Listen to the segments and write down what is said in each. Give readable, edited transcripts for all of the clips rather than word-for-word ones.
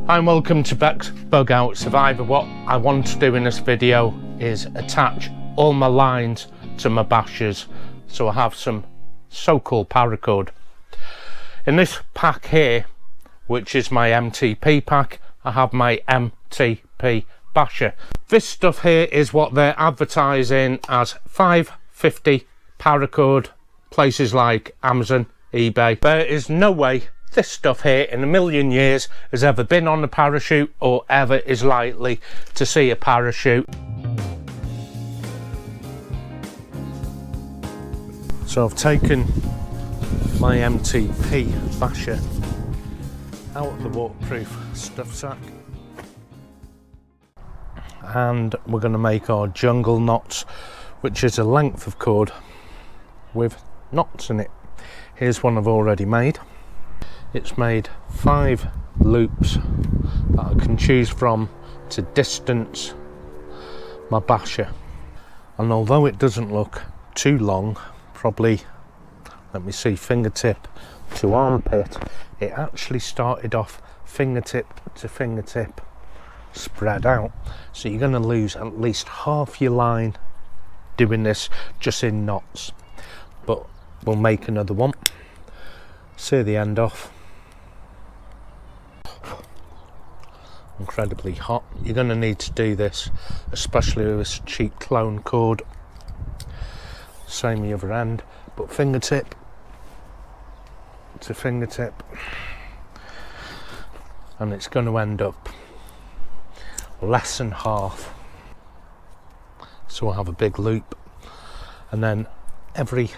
Hi and welcome to bexbugoutsurvivor. What I want to do in this video is attach all my lines to my bashers, so I have some so-called paracord. In this pack here, which is my MTP pack, I have my MTP Basha. This stuff here is what they're advertising as 550 paracord, places like Amazon, eBay. There is no way this stuff here in a million years has ever been on a parachute or ever is likely to see a parachute. So I've taken my MTP Basha out of the waterproof stuff sack, and we're going to make our jungle knots, which is a length of cord with knots in it. Here's one I've already made. It's made 5 loops that I can choose from to distance my Basha, and although it doesn't look too long, probably, let me see, fingertip to armpit, it actually started off fingertip to fingertip spread out, so you're going to lose at least half your line doing this just in knots. But we'll make another one, sear the end off. Incredibly hot. You're going to need to do this, especially with this cheap clone cord. Same the other end, but fingertip to fingertip, and it's going to end up less than half. So I'll have a big loop, and then every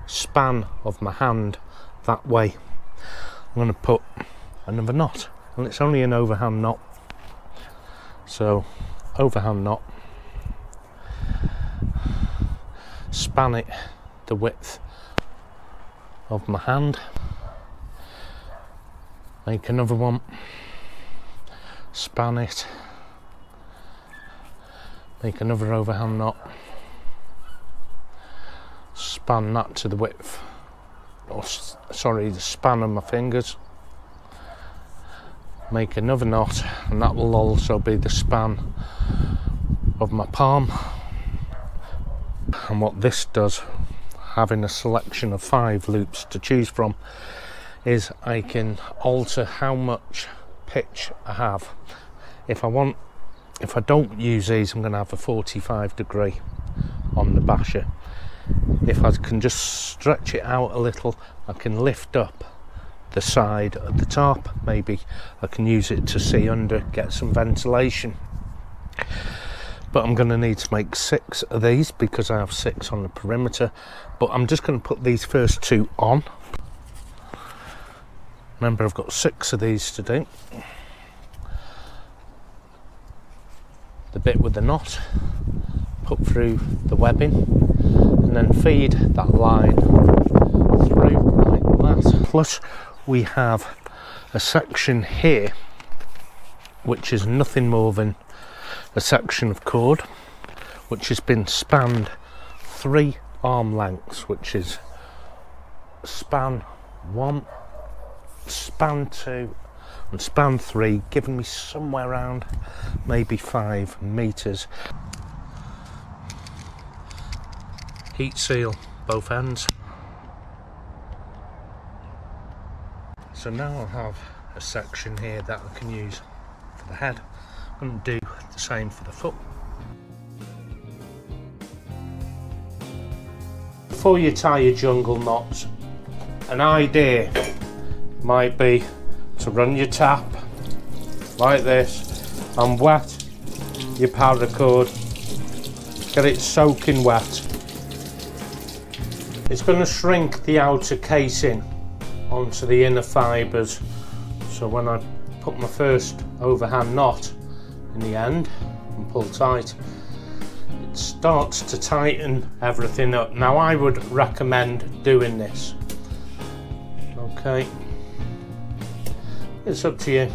span of my hand that way I'm going to put another knot, and it's only an overhand knot. So overhand knot, span it the width of my hand, make another one, span it, make another overhand knot, span that to the width, or sorry, the span of my fingers, make another knot, and that will also be the span of my palm. And what this does, having a selection of 5 loops to choose from, is I can alter how much pitch I have. If I don't use these, I'm going to have a 45 degree on the Basha. If I can just stretch it out a little, I can lift up the side of the tarp. Maybe I can use it to see under, get some ventilation. But I'm going to need to make 6 of these because I have 6 on the perimeter. But I'm just going to put these first 2 on. Remember, I've got 6 of these to do. The bit with the knot, put through the webbing, and then feed that line through like that. Plus we have a section here which is nothing more than a section of cord which has been spanned 3 arm lengths, which is span 1, span 2 and span 3, giving me somewhere around maybe 5 meters. Heat seal both ends. So now I have a section here that I can use for the head. I'm going to do the same for the foot. Before you tie your jungle knots, an idea might be to run your tap like this and wet your paracord, get it soaking wet. It's going to shrink the outer casing onto the inner fibres, so when I put my first overhand knot in the end and pull tight, it starts to tighten everything up. Now I would recommend doing this, okay, it's up to you.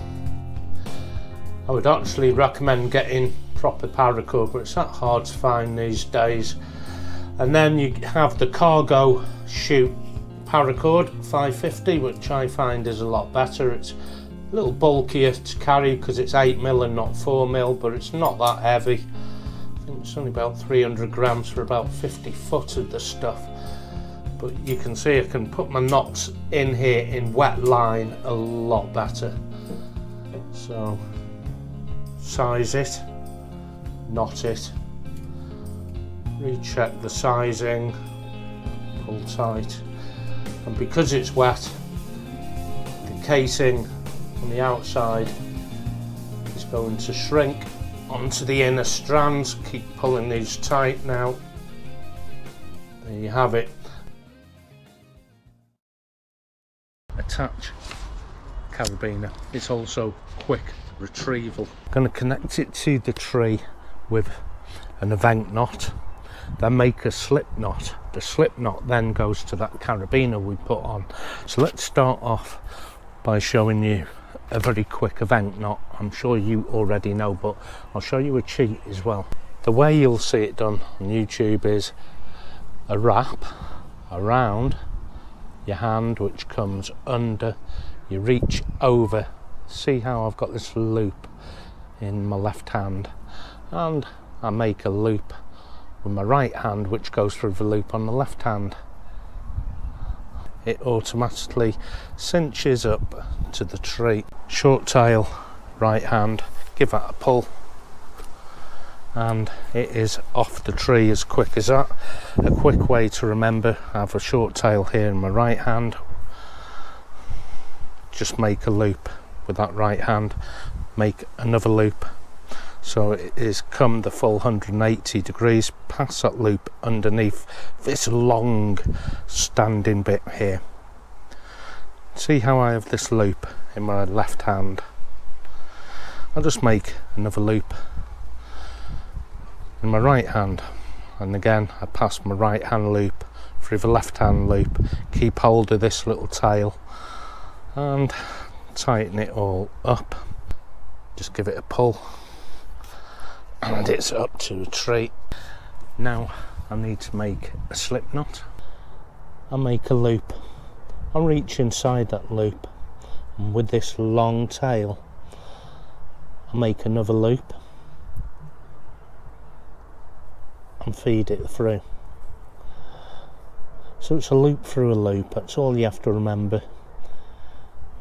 I would actually recommend getting proper paracord, but it's that hard to find these days. And then you have the cargo chute paracord 550, which I find is a lot better. It's A little bulkier to carry because it's 8mm and not 4mm, but it's not that heavy. I think it's only about 300 grams for about 50 foot of the stuff. But you can see I can put my knots in here in wet line a lot better. So size it, knot it, recheck the sizing, pull tight, and because it's wet, the casing on the outside is going to shrink onto the inner strands. Keep pulling these tight now. There you have it. Attach carabiner. It's also quick retrieval. Going to connect it to the tree with an event knot, then make a slip knot. The slip knot then goes to that carabiner we put on. So let's start off by showing you a very quick event knot. I'm sure you already know, but I'll show you a cheat as well. The way you'll see it done on YouTube is a wrap around your hand, which comes under, you reach over. See how I've got this loop in my left hand, and I make a loop with my right hand which goes through the loop on the left hand. It automatically cinches up to the tree. Short tail, right hand, give that a pull, and it is off the tree as quick as that. A quick way to remember, I have a short tail here in my right hand. Just make a loop with that right hand, make another loop, so it is come the full 180 degrees, pass that loop underneath this long standing bit here. See how I have this loop in my left hand? I'll just make another loop in my right hand, and again I pass my right hand loop through the left hand loop, keep hold of this little tail and tighten it all up. Just give it a pull and it's up to a tree. Now I need to make a slip knot. I'll make a loop, I'll reach inside that loop, and with this long tail I'll make another loop and feed it through. So it's a loop through a loop, that's all you have to remember.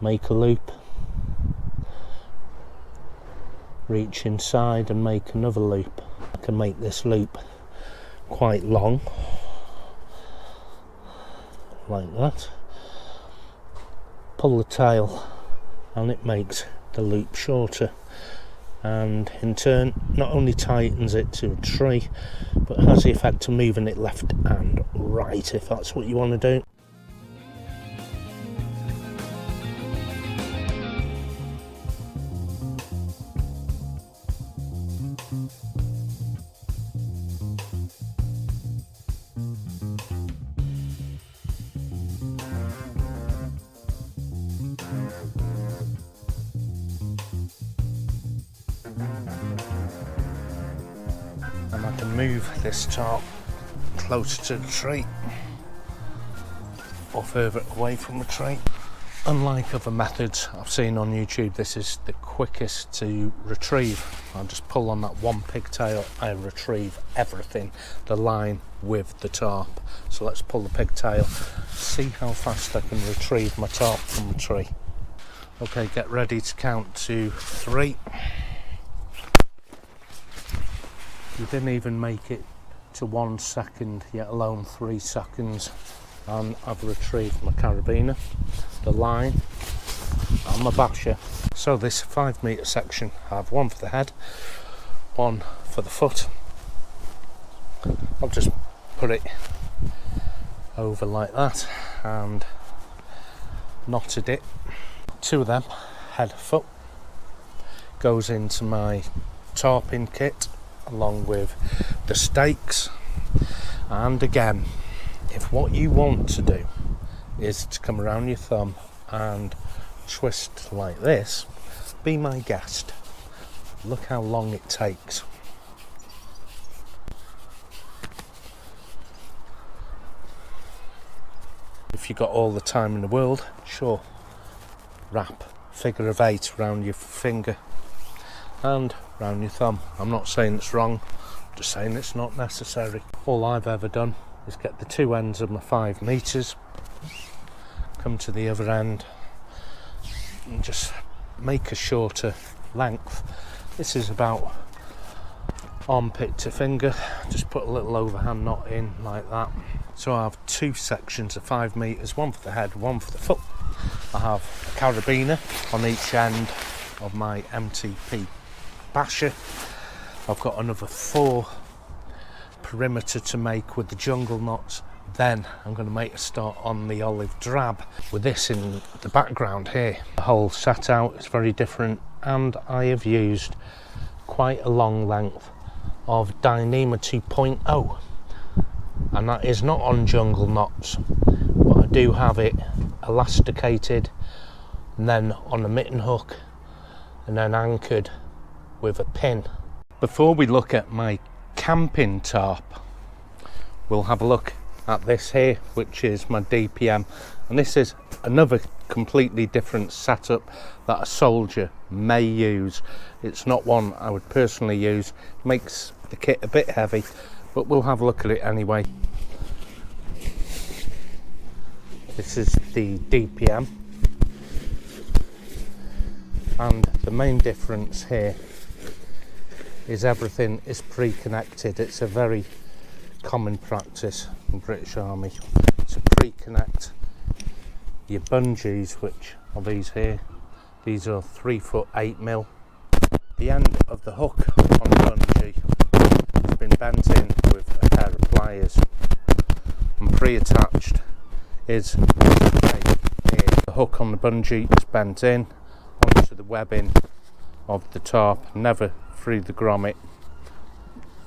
Make a loop, reach inside and make another loop. I can make this loop quite long, like that. Pull the tail and it makes the loop shorter, and in turn not only tightens it to a tree but has the effect of moving it left and right if that's what you want to do. And I can move this tarp closer to the tree or further away from the tree. Unlike other methods I've seen on YouTube, this is the quickest to retrieve. I just pull on that one pigtail, I retrieve everything, the line with the tarp. So let's pull the pigtail, see how fast I can retrieve my tarp from the tree. Okay, get ready to count to 3. You didn't even make it to 1 second, yet alone 3 seconds, and I've retrieved my carabiner, the line and my Basha. So this 5 metre section, I have one for the head, one for the foot. I'll just put it over like that and knotted it. 2 of them, head, foot, goes into my tarping kit along with the stakes. And again, if what you want to do is to come around your thumb and twist like this, be my guest. Look how long it takes. If you've got all the time in the world, sure, wrap figure of 8 around your finger and around your thumb. I'm not saying it's wrong, I'm just saying it's not necessary. All I've ever done is get the two ends of my 5 meters, come to the other end and just make a shorter length. This is about armpit to finger. Just put a little overhand knot in like that. So I have 2 sections of 5 meters, one for the head, one for the foot. I have a carabiner on each end of my MTP Basha. I've got another 4 perimeter to make with the jungle knots. Then I'm going to make a start on the olive drab with this in the background here. The whole set out is very different, and I have used quite a long length of Dyneema 2.0, and that is not on jungle knots, but I do have it elasticated and then on a mitten hook and then anchored with a pin. Before we look at my camping tarp, we'll have a look at this here, which is my DPM, and this is another completely different setup that a soldier may use. It's not one I would personally use. Makes the kit a bit heavy, but we'll have a look at it anyway. This is the DPM, and the main difference here is everything is pre-connected. It's a very common practice in British Army to pre-connect your bungees, which are these here. These are 3 foot 8mm. The end of the hook on the bungee has been bent in with a pair of pliers, and pre-attached is here. The hook on the bungee is bent in onto the webbing of the tarp, never through the grommet.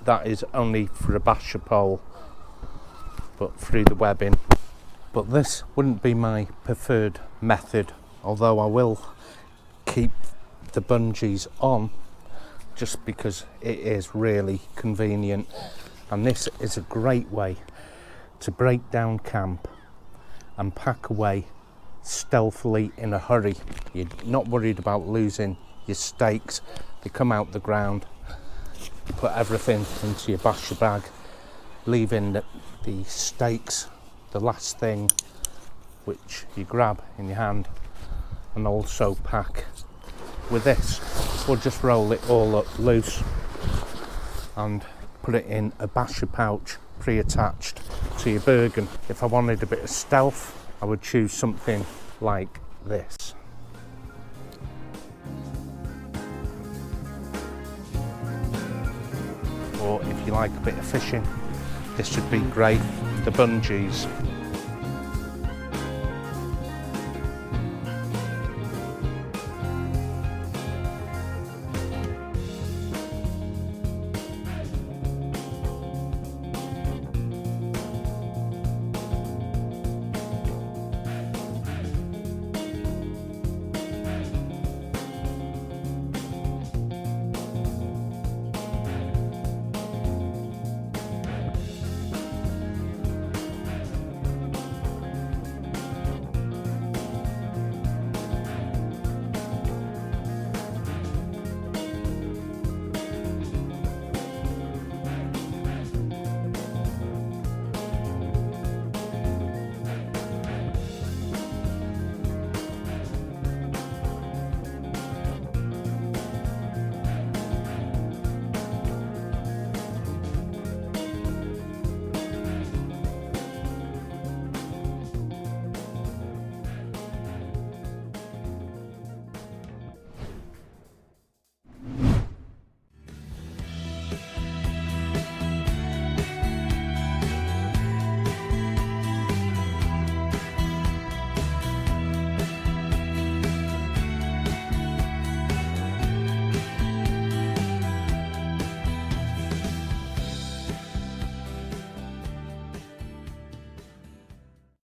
That is only for a Basha pole, but through the webbing. But this wouldn't be my preferred method, although I will keep the bungees on just because it is really convenient. And this is a great way to break down camp and pack away stealthily in a hurry. You're not worried about losing your stakes. They come out the ground. You put everything into your Basha bag, leaving the stakes the last thing, which you grab in your hand and also pack with this. We'll just roll it all up loose and put it in a Basha pouch pre-attached to your Bergen. If I wanted a bit of stealth, I would choose something like this. Or if you like a bit of fishing, this would be great. The bungees